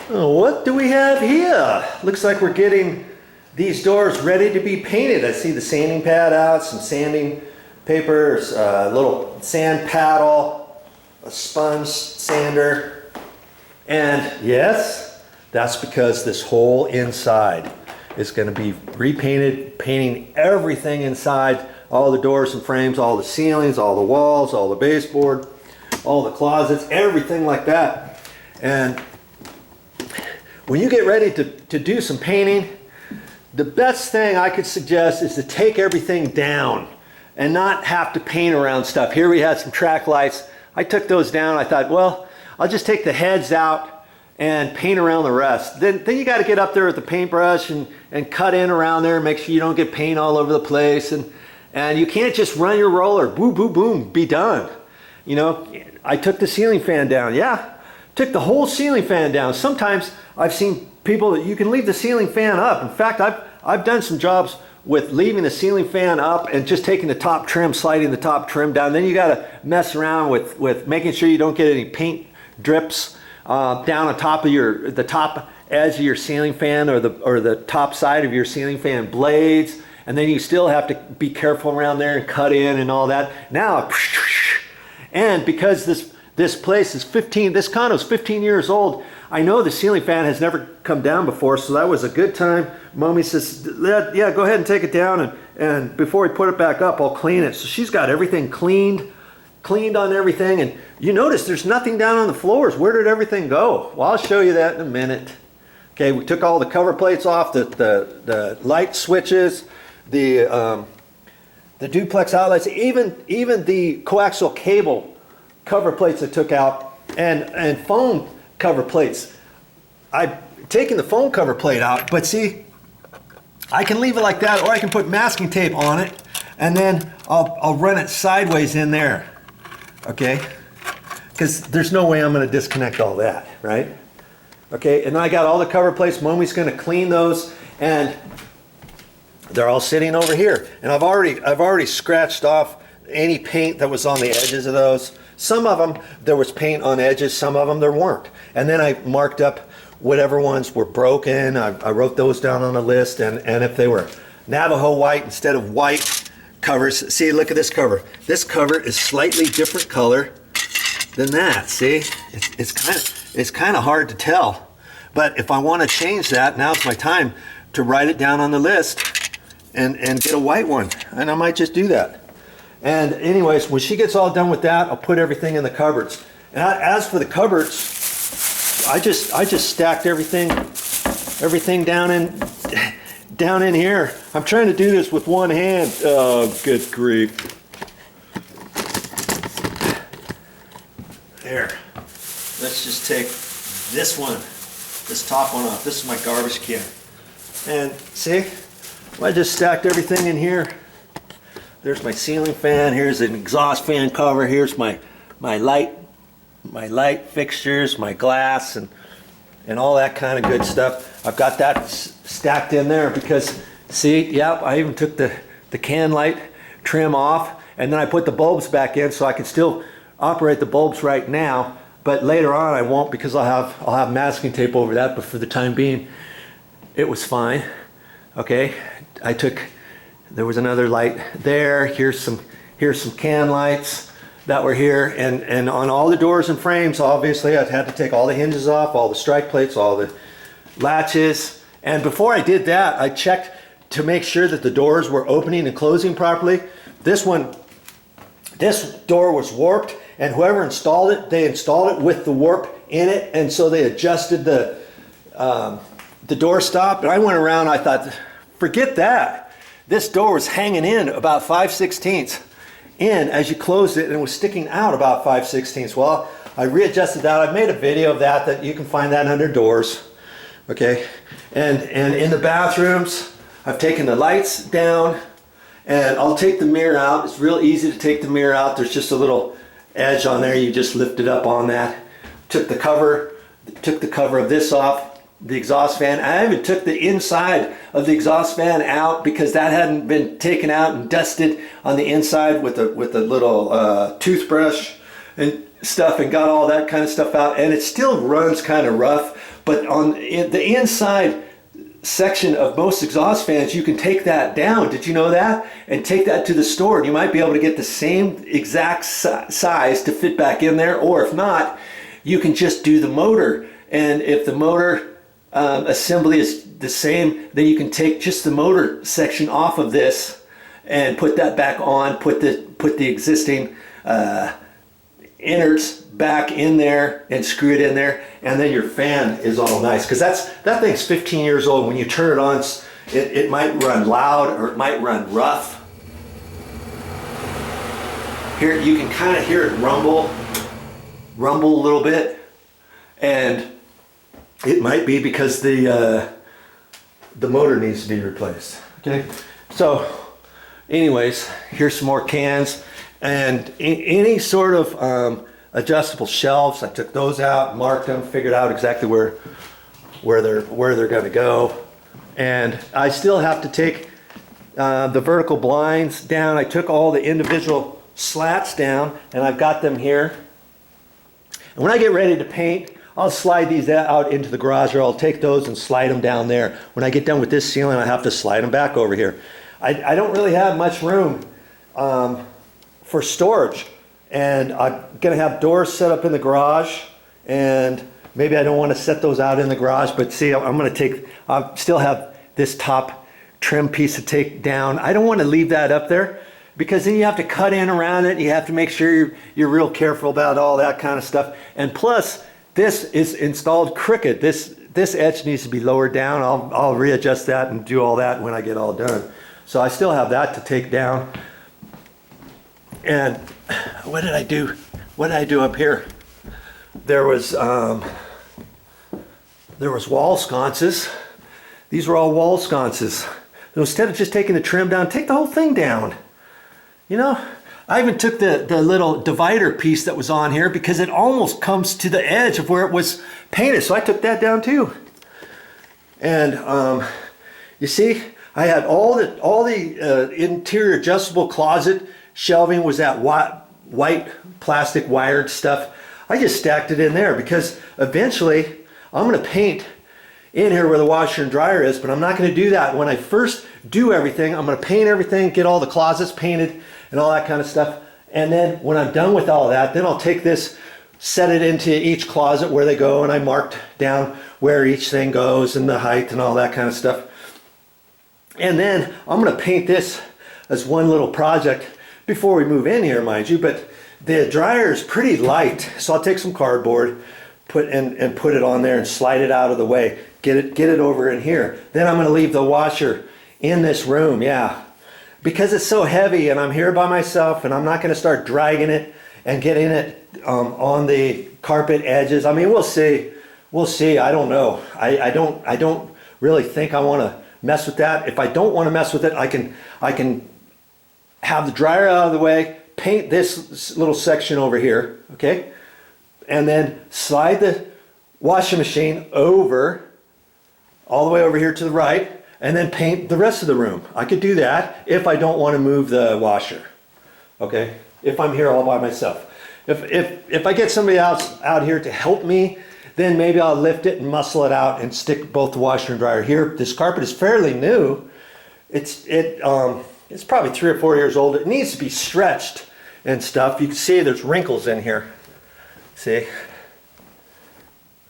Oh, what do we have here? Looks like we're getting these doors ready to be painted. I see the sanding pad out, some sanding papers, a little sand paddle, a sponge sander, and yes, that's because this whole inside is going to be repainted, painting everything inside, all the doors and frames, all the ceilings, all the walls, all the baseboard, all the closets, everything like that. And when you get ready to do some painting, the best thing I could suggest is to take everything down and not have to paint around stuff. Here we had some track lights. I took those down. I thought, well, I'll just take the heads out and paint around the rest. Then you got to get up there with the paintbrush and cut in around there and make sure you don't get paint all over the place. And you can't just run your roller, boom, boom, boom, be done. You know, I took the ceiling fan down. Yeah, took the whole ceiling fan down. Sometimes I've seen people that you can leave the ceiling fan up. In fact, I've done some jobs with leaving the ceiling fan up and just taking the top trim, sliding the top trim down. Then you got to mess around with making sure you don't get any paint drips down on top of the top edge of your ceiling fan or the top side of your ceiling fan blades. And then you still have to be careful around there and cut in and all that. Now, and because this place is this condo is 15 years old, I know the ceiling fan has never come down before, so that was a good time. Mommy says, yeah, go ahead and take it down, and before we put it back up, I'll clean it. So she's got everything cleaned on everything, and you notice there's nothing down on the floors. Where did everything go? Well, I'll show you that in a minute. Okay, we took all the cover plates off, the light switches, the duplex outlets, even the coaxial cable cover plates I took out, and phone cover plates. I've taken the phone cover plate out, but see, I can leave it like that, or I can put masking tape on it, and then I'll run it sideways in there, okay? Because there's no way I'm going to disconnect all that, right? Okay, and then I got all the cover plates. Mommy's going to clean those, and they're all sitting over here. And I've already scratched off any paint that was on the edges of those. Some of them there was paint on edges, some of them there weren't. And then I marked up whatever ones were broken. I wrote those down on a list, and if they were Navajo white instead of white covers. See, look at this cover. This cover is slightly different color than that. See, it's kind of hard to tell. But if I want to change that, now's my time to write it down on the list and get a white one. And I might just do that. And anyways, when she gets all done with that, I'll put everything in the cupboards. And as for the cupboards, I just stacked everything down in here. I'm trying to do this with one hand. Oh, good grief. There. Let's just take this top one off. This is my garbage can. And see, I just stacked everything in here. There's my ceiling fan. Here's an exhaust fan cover. Here's my light fixtures, my glass, and all that kind of good stuff. I've got that stacked in there because, see, yeah, I even took the can light trim off, and then I put the bulbs back in so I can still operate the bulbs right now. But later on I won't, because I'll have masking tape over that. But for the time being, it was fine. Okay, there was another light there. Here's some can lights that were here, and on all the doors and frames, obviously I had to take all the hinges off, all the strike plates, all the latches. And before I did that, I checked to make sure that the doors were opening and closing properly. This door was warped, and whoever installed it, they installed it with the warp in it, and so they adjusted the door stop. And I went around, I thought, forget that. This door was hanging in about 5/16 in as you closed it, and it was sticking out about 5/16. Well, I readjusted that. I've made a video of that you can find that under doors. Okay, and in the bathrooms, I've taken the lights down, and I'll take the mirror out. It's real easy to take the mirror out. There's just a little edge on there. You just lift it up on that. Took the cover of this off. The exhaust fan. I even took the inside of the exhaust fan out because that hadn't been taken out and dusted on the inside with a little toothbrush and stuff, and got all that kind of stuff out. And it still runs kind of rough, But on the inside section of most exhaust fans, you can take that down. Did you know that? And take that to the store, and you might be able to get the same exact size to fit back in there. Or if not, you can just do the motor. And if the motor assembly is the same, then you can take just the motor section off of this and put that back on, put the existing innards back in there and screw it in there, and then your fan is all nice. Because that thing's 15 years old. When you turn it on, it might run loud or it might run rough. Here you can kind of hear it rumble a little bit, and it might be because the motor needs to be replaced. Okay, so anyways, here's some more cans and any sort of adjustable shelves. I took those out, marked them, figured out exactly where they're going to go, and I still have to take the vertical blinds down. I took all the individual slats down, and I've got them here. And when I get ready to paint, I'll slide these out into the garage, or I'll take those and slide them down there. When I get done with this ceiling, I have to slide them back over here. I don't really have much room for storage, and I'm gonna have doors set up in the garage, and maybe I don't want to set those out in the garage, but see, I still have this top trim piece to take down. I don't want to leave that up there, because then you have to cut in around it. You have to make sure you're real careful about all that kind of stuff. And plus, this is installed crooked. This edge needs to be lowered down. I'll readjust that and do all that when I get all done. So I still have that to take down. And what did I do? What did I do up here? There was wall sconces. These were all wall sconces. So instead of just taking the trim down, take the whole thing down. You know, I even took the little divider piece that was on here, because it almost comes to the edge of where it was painted. So I took that down too. And you see, I had all the interior adjustable closet shelving was that white plastic wired stuff. I just stacked it in there, because eventually I'm going to paint in here where the washer and dryer is, but I'm not going to do that. When I first do everything, I'm going to paint everything, get all the closets painted and all that kind of stuff. And then when I'm done with all that, then I'll take this, set it into each closet where they go, and I marked down where each thing goes and the height and all that kind of stuff. And then I'm going to paint this as one little project before we move in here, mind you. But the dryer is pretty light, so I'll take some cardboard, put it on there and slide it out of the way. Get it over in here. Then I'm going to leave the washer in this room, yeah, because it's so heavy, and I'm here by myself, and I'm not going to start dragging it and getting it on the carpet edges. I mean, we'll see. We'll see. I don't know. I don't really think I want to mess with that. If I don't want to mess with it, I can have the dryer out of the way, paint this little section over here, okay, and then slide the washing machine over, all the way over here to the right, and then paint the rest of the room. I could do that if I don't want to move the washer, okay, if I'm here all by myself. If I get somebody else out here to help me, then maybe I'll lift it and muscle it out and stick both the washer and dryer here. This carpet is fairly new. It's probably 3 or 4 years old. It needs to be stretched and stuff. You can see there's wrinkles in here. See?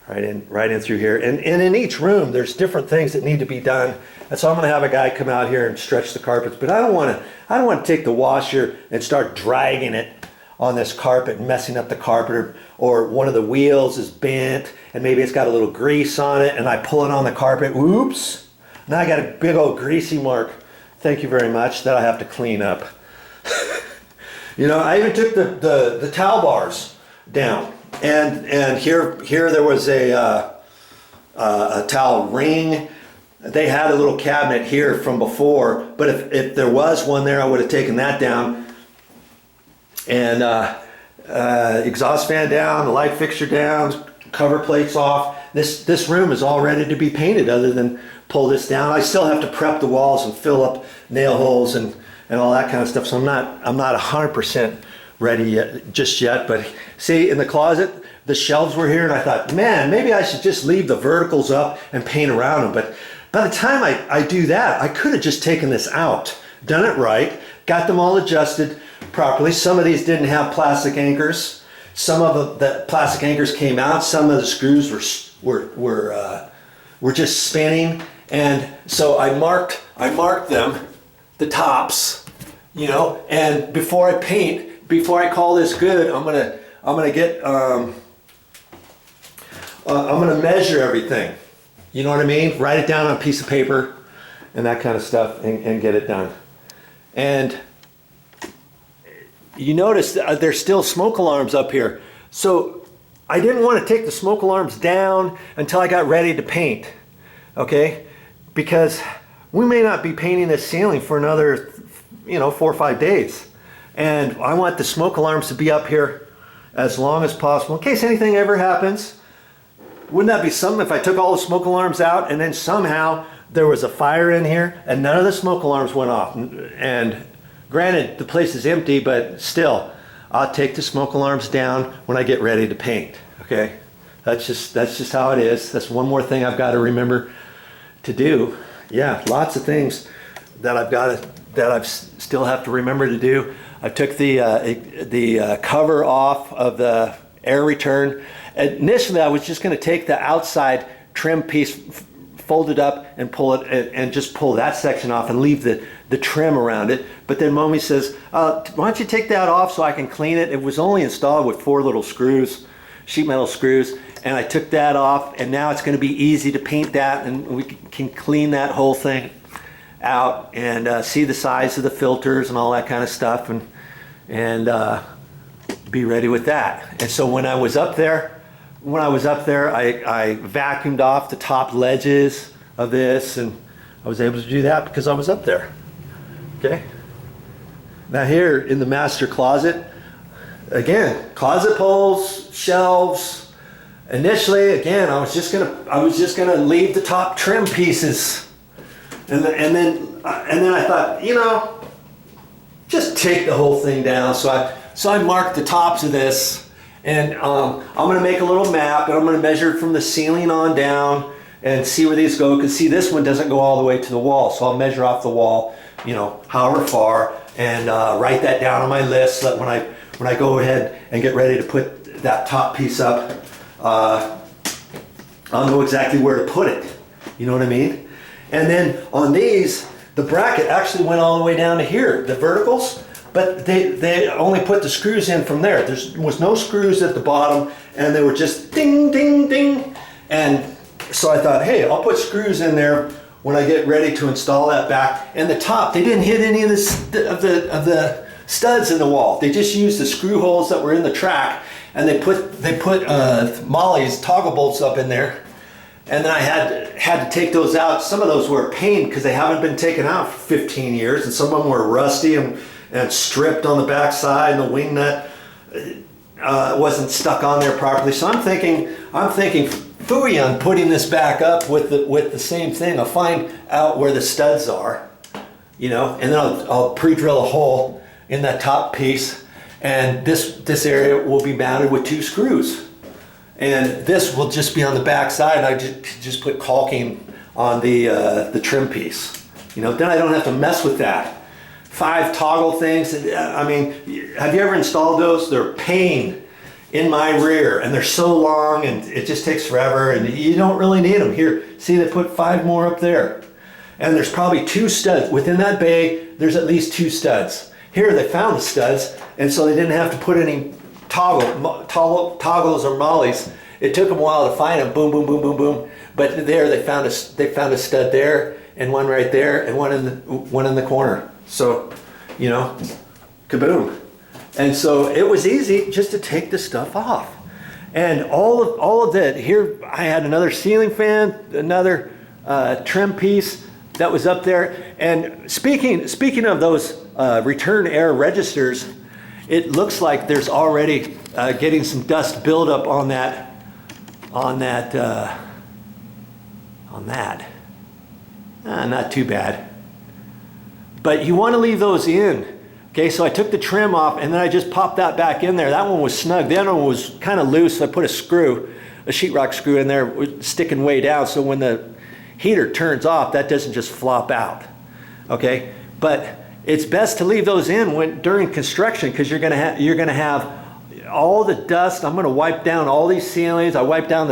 Right in through here. And in each room, there's different things that need to be done. And so I'm going to have a guy come out here and stretch the carpets. But I don't want to take the washer and start dragging it on this carpet and messing up the carpet, or one of the wheels is bent and maybe it's got a little grease on it, and I pull it on the carpet. Oops! Now I got a big old greasy mark. Thank you very much. That I have to clean up. You know, I even took the towel bars down, and here there was a towel ring. They had a little cabinet here from before, but if there was one there, I would have taken that down. And exhaust fan down, the light fixture down, cover plates off. This room is all ready to be painted, other than pull this down. I still have to prep the walls and fill up nail holes and all that kind of stuff. So I'm not 100% ready just yet. But see, in the closet, the shelves were here, and I thought, man, maybe I should just leave the verticals up and paint around them. But by the time I do that, I could have just taken this out, done it right, got them all adjusted properly. Some of these didn't have plastic anchors. Some of the plastic anchors came out. Some of the screws were just spinning, and so I marked them, the tops, you know. And before I paint, before I call this good, I'm gonna measure everything. You know what I mean? Write it down on a piece of paper and that kind of stuff, and get it done. And you notice there's still smoke alarms up here. So I didn't want to take the smoke alarms down until I got ready to paint, okay? Because we may not be painting this ceiling for another, 4 or 5 days. And I want the smoke alarms to be up here as long as possible in case anything ever happens. Wouldn't that be something if I took all the smoke alarms out and then somehow there was a fire in here and none of the smoke alarms went off? And granted, the place is empty, but still, I'll take the smoke alarms down when I get ready to paint, okay? That's just how it is. That's one more thing I've got to remember to do. Yeah, lots of things that I still have to remember to do. I took the cover off of the air return. Initially, I was just going to take the outside trim piece, fold it up and pull it, and just pull that section off and leave the trim around it. But then Mommy says, why don't you take that off so I can clean it? It was only installed with 4 little screws, sheet metal screws, and I took that off, and now it's going to be easy to paint that, and we can clean that whole thing out and see the size of the filters and all that kind of stuff, and be ready with that. And so when I was up there, I vacuumed off the top ledges of this, and I was able to do that because I was up there. Okay. Now here in the master closet, again, closet poles, shelves. Initially, again, I was just gonna leave the top trim pieces, and then I thought, just take the whole thing down. So I marked the tops of this. And I'm going to make a little map, and I'm going to measure it from the ceiling on down and see where these go. Because see, this one doesn't go all the way to the wall, so I'll measure off the wall, however far, and write that down on my list so that when I go ahead and get ready to put that top piece up, I'll know exactly where to put it. You know what I mean? And then on these, the bracket actually went all the way down to here, the verticals. But they only put the screws in from there. There was no screws at the bottom, and they were just ding, ding, ding. And so I thought, hey, I'll put screws in there when I get ready to install that back. And the top, they didn't hit any of the studs in the wall. They just used the screw holes that were in the track, and they put Molly's toggle bolts up in there. And then I had to take those out. Some of those were a pain because they haven't been taken out for 15 years, and some of them were rusty and stripped on the back side, and the wing nut wasn't stuck on there properly. So I'm thinking phooey on putting this back up with the same thing. I'll find out where the studs are, and then I'll pre-drill a hole in that top piece, and this area will be mounted with 2 screws, and this will just be on the back side, and I just put caulking on the trim piece. Then I don't have to mess with that. 5 toggle things. I mean, have you ever installed those? They're a pain in my rear, and they're so long, and it just takes forever, and you don't really need them. Here, see, they put 5 more up there. And there's probably 2 studs. Within that bay, there's at least 2 studs. Here, they found the studs, and so they didn't have to put any toggles or mollies. It took them a while to find them, boom, boom, boom, boom, boom. But there, they found a stud there, and one right there, and one in the corner. So, kaboom. And so it was easy just to take the stuff off. And all of that, here I had another ceiling fan, another trim piece that was up there. And speaking of those return air registers, it looks like there's already getting some dust buildup on that. Not too bad. But you want to leave those in Okay, so I took the trim off and then I just popped that back in there. That one was snug. The other one was kind of loose, so I put a sheetrock screw in there, sticking way down, so when the heater turns off, that doesn't just flop out. Okay, but it's best to leave those in during construction, because you're gonna have all the dust. I'm gonna wipe down all these ceilings. I wiped down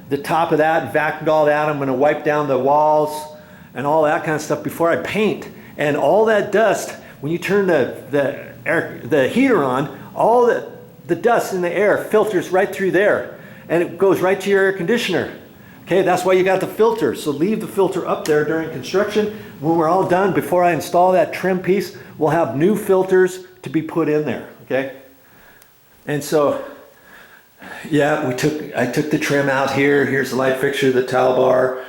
the top of that, vacuumed all that. I'm gonna wipe down the walls and all that kind of stuff before I paint. And all that dust, when you turn the heater on, all the dust in the air filters right through there, and it goes right to your air conditioner. Okay, that's why you got the filter. So leave the filter up there during construction. When we're all done, before I install that trim piece, we'll have new filters to be put in there. Okay, and so yeah, I took the trim out here. Here's the light fixture, the towel bar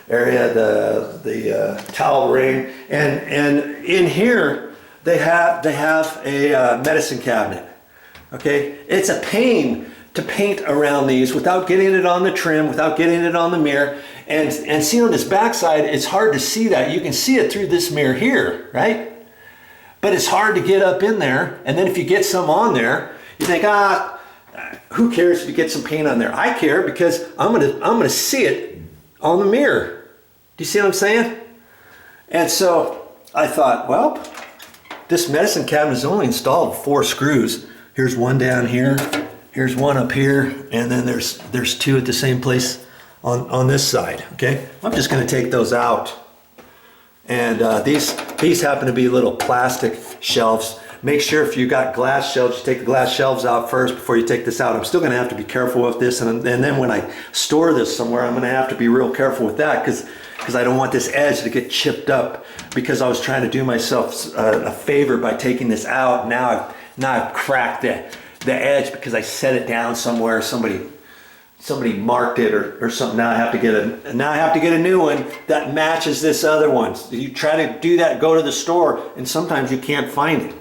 area, the towel ring, and in here they have a medicine cabinet. Okay, it's a pain to paint around these without getting it on the trim, without getting it on the mirror, and see on this backside, it's hard to see that. You can see it through this mirror here, right? But it's hard to get up in there, and then if you get some on there, you think, who cares if you get some paint on there? I care, because I'm gonna see it on the mirror. Do you see what I'm saying? And so I thought, well, this medicine cabinet is only installed with 4 screws. Here's one down here, here's one up here, and then there's 2 at the same place on this side. Okay, I'm just going to take those out. And these happen to be little plastic shelves. Make sure if you got glass shelves, you take the glass shelves out first before you take this out. I'm still going to have to be careful with this, and then when I store this somewhere, I'm going to have to be real careful with that, because I don't want this edge to get chipped up, because I was trying to do myself a favor by taking this out. Now I've cracked the edge because I set it down somewhere. Somebody marked it or something. Now I have to get a new one that matches this other one. So you try to do that, go to the store, and sometimes you can't find it.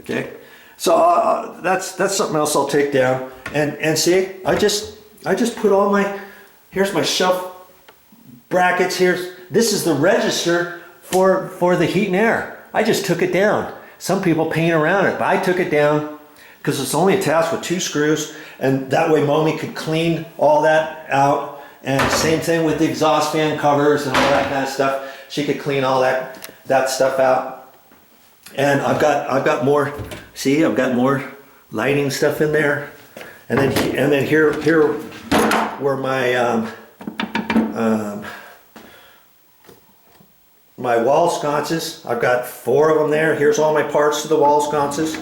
Okay, so that's something else I'll take down. And see, I just put all here's my shelf brackets. This is the register for the heat and air. I just took it down. Some people paint around it, but I took it down because it's only attached with 2 screws, and that way Mommy could clean all that out. And same thing with the exhaust fan covers and all that kind of stuff. She could clean all that stuff out. And I've got more. See, I've got more lighting stuff in there. And then here were my my wall sconces. I've got 4 of them there. Here's all my parts to the wall sconces,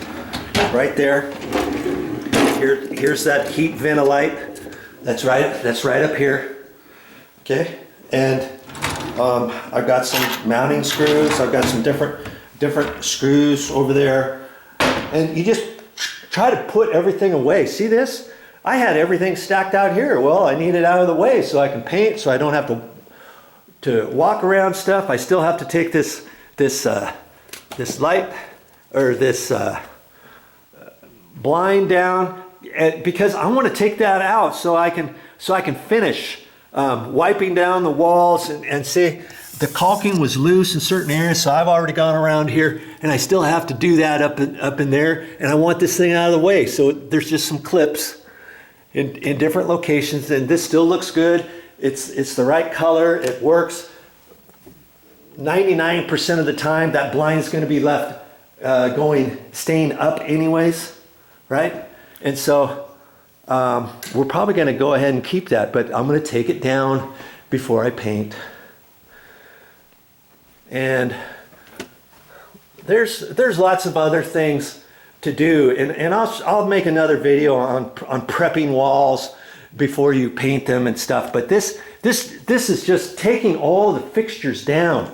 right there. Here's that heat ventilite. That's right up here. Okay, and I've got some mounting screws. I've got some different screws over there, and you just try to put everything away. See this? I had everything stacked out here. Well, I need it out of the way so I can paint, so I don't have to walk around stuff. I still have to take this light or this blind down, because I want to take that out so I can finish wiping down the walls. And see, the caulking was loose in certain areas, so I've already gone around here, and I still have to do that up in there. And I want this thing out of the way, so there's just some clips in different locations, and this still looks good. It's the right color. It works 99% of the time. That blind is going to be left staying up anyways, right? And so we're probably going to go ahead and keep that, but I'm going to take it down before I paint. And there's lots of other things to do, and I'll make another video on prepping walls before you paint them and stuff. But this is just taking all the fixtures down,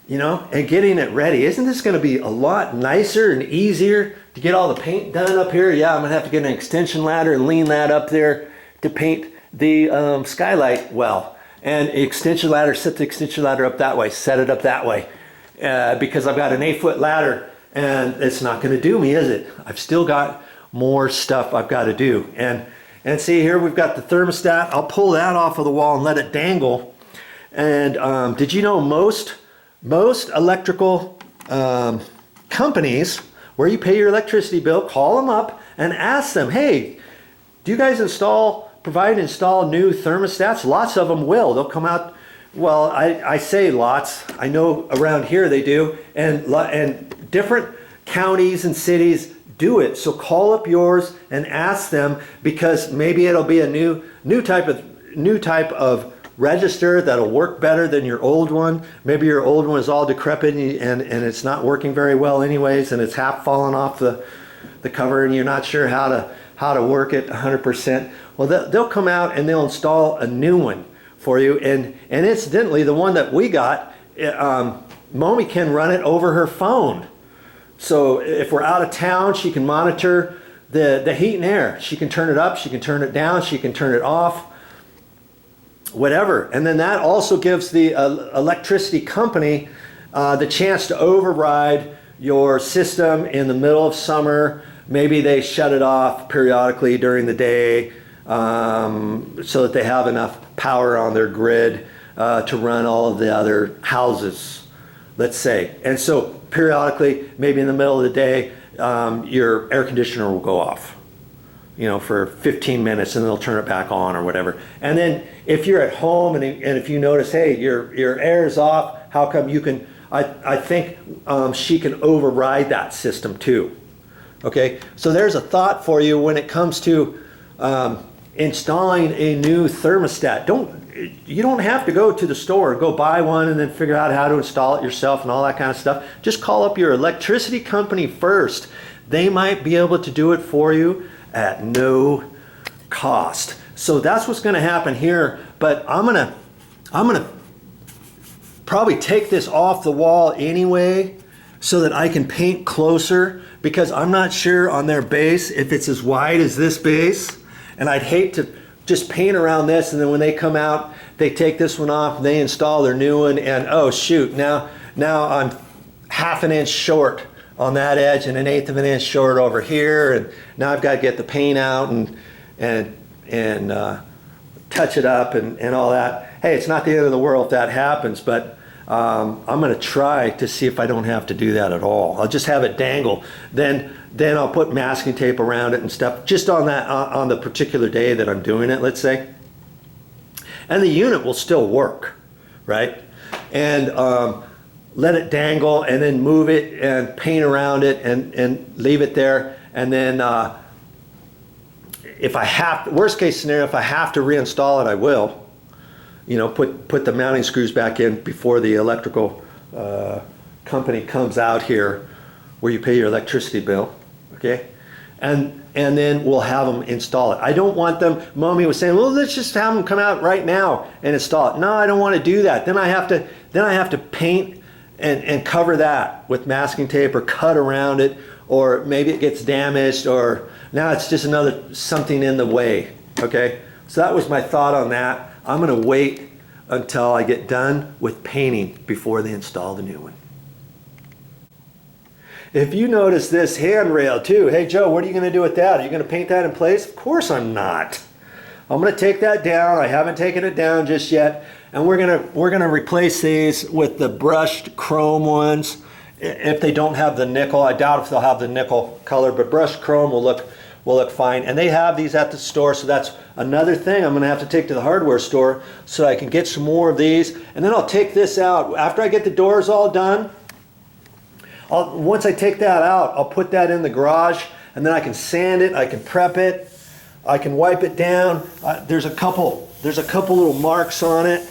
and getting it ready. Isn't this going to be a lot nicer and easier to get all the paint done up here? Yeah, I'm gonna have to get an extension ladder and lean that up there to paint the skylight well. And extension ladder, set the extension ladder up that way, set it up that way, because I've got an 8-foot ladder, and it's not going to do me, is it? I've still got more stuff I've got to do. And see, here we've got the thermostat. I'll pull that off of the wall and let it dangle. And did you know most electrical companies where you pay your electricity bill, call them up and ask them, hey, do you guys provide and install new thermostats? Lots of them will. They'll come out. Well, I say lots. I know around here they do, and different counties and cities do it. So call up yours and ask them, because maybe it'll be a new type of register that'll work better than your old one. Maybe your old one is all decrepit and it's not working very well anyways, and it's half fallen off the cover, and you're not sure how to work it 100%. Well, they'll come out and they'll install a new one for you. And incidentally, the one that we got, Mommy can run it over her phone. So if we're out of town, she can monitor the heat and air. She can turn it up, she can turn it down, she can turn it off, whatever. And then that also gives the electricity company the chance to override your system in the middle of summer. Maybe they shut it off periodically during the day so that they have enough power on their grid to run all of the other houses, let's say. And so periodically, maybe in the middle of the day, your air conditioner will go off, for 15 minutes, and they'll turn it back on or whatever. And then if you're at home and if you notice, hey, your air is off, how come you can, I think she can override that system too. Okay, so there's a thought for you when it comes to installing a new thermostat. You don't have to go to the store and go buy one and then figure out how to install it yourself and all that kind of stuff. Just call up your electricity company first. They might be able to do it for you at no cost. So that's what's going to happen here. But I'm gonna probably take this off the wall anyway so that I can paint closer, because I'm not sure on their base if it's as wide as this base, and I'd hate to just paint around this and then when they come out they take this one off and they install their new one, and oh shoot, now I'm half an inch short on that edge and 1/8 of an inch short over here, and now I've got to get the paint out and touch it up and all that. Hey, it's not the end of the world if that happens, but I'm going to try to see if I don't have to do that at all. I'll just have it dangle. Then I'll put masking tape around it and stuff, just on the particular day that I'm doing it, let's say. And the unit will still work, right? And let it dangle and then move it and paint around it and leave it there. And then if I have, worst case scenario, if I have to reinstall it, I will. Put the mounting screws back in before the electrical company comes out here where you pay your electricity bill, okay? And then we'll have them install it. I don't want them, Mommy was saying, well, let's just have them come out right now and install it. No, I don't want to do that. Then I have to paint and cover that with masking tape or cut around it, or maybe it gets damaged, or now it's just something in the way, okay? So that was my thought on that. I'm going to wait until I get done with painting before they install the new one. If you notice this handrail too, hey Joe, what are you going to do with that? Are you going to paint that in place? Of course I'm not. I'm going to take that down. I haven't taken it down just yet, and we're going to replace these with the brushed chrome ones. If they don't have the nickel, I doubt if they'll have the nickel color, but brushed chrome will look fine. And they have these at the store, so that's another thing I'm going to have to take to the hardware store so I can get some more of these. And then I'll take this out. After I get the doors all done, once I take that out, I'll put that in the garage, and then I can sand it, I can prep it, I can wipe it down. There's a couple little marks on it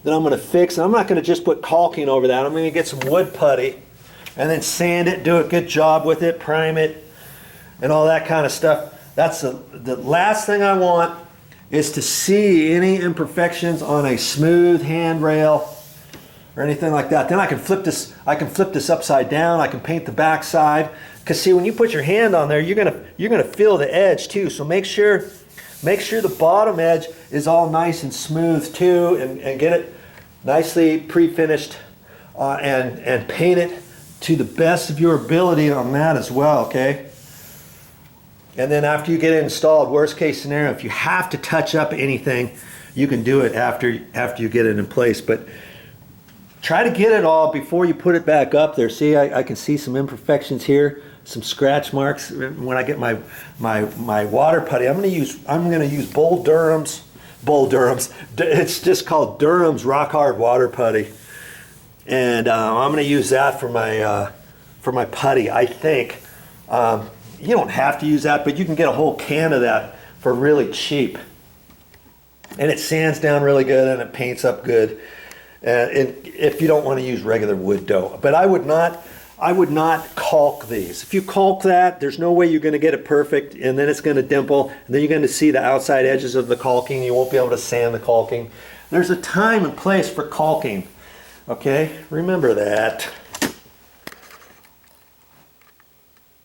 that I'm going to fix. I'm not going to just put caulking over that. I'm going to get some wood putty and then sand it, do a good job with it, prime it, and all that kind of stuff. That's the last thing I want, is to see any imperfections on a smooth handrail or anything like that. Then I can flip this upside down. I can paint the back side, because see, when you put your hand on there, you're gonna feel the edge too. So make sure the bottom edge is all nice and smooth too, and get it nicely pre-finished and paint it to the best of your ability on that as well, okay? And then after you get it installed, worst case scenario, if you have to touch up anything, you can do it after you get it in place. But try to get it all before you put it back up there. See, I can see some imperfections here, some scratch marks. When I get my water putty, I'm gonna use Bull Durham's. It's just called Durham's Rock Hard Water Putty, and I'm gonna use that for my putty. I think you don't have to use that, but you can get a whole can of that for really cheap, and it sands down really good and it paints up good. And if you don't want to use regular wood dough, but I would not caulk these. If you caulk that, there's no way you're going to get it perfect, and then it's going to dimple, and then you're going to see the outside edges of the caulking. You won't be able to sand the caulking. There's a time and place for caulking. Okay, remember that.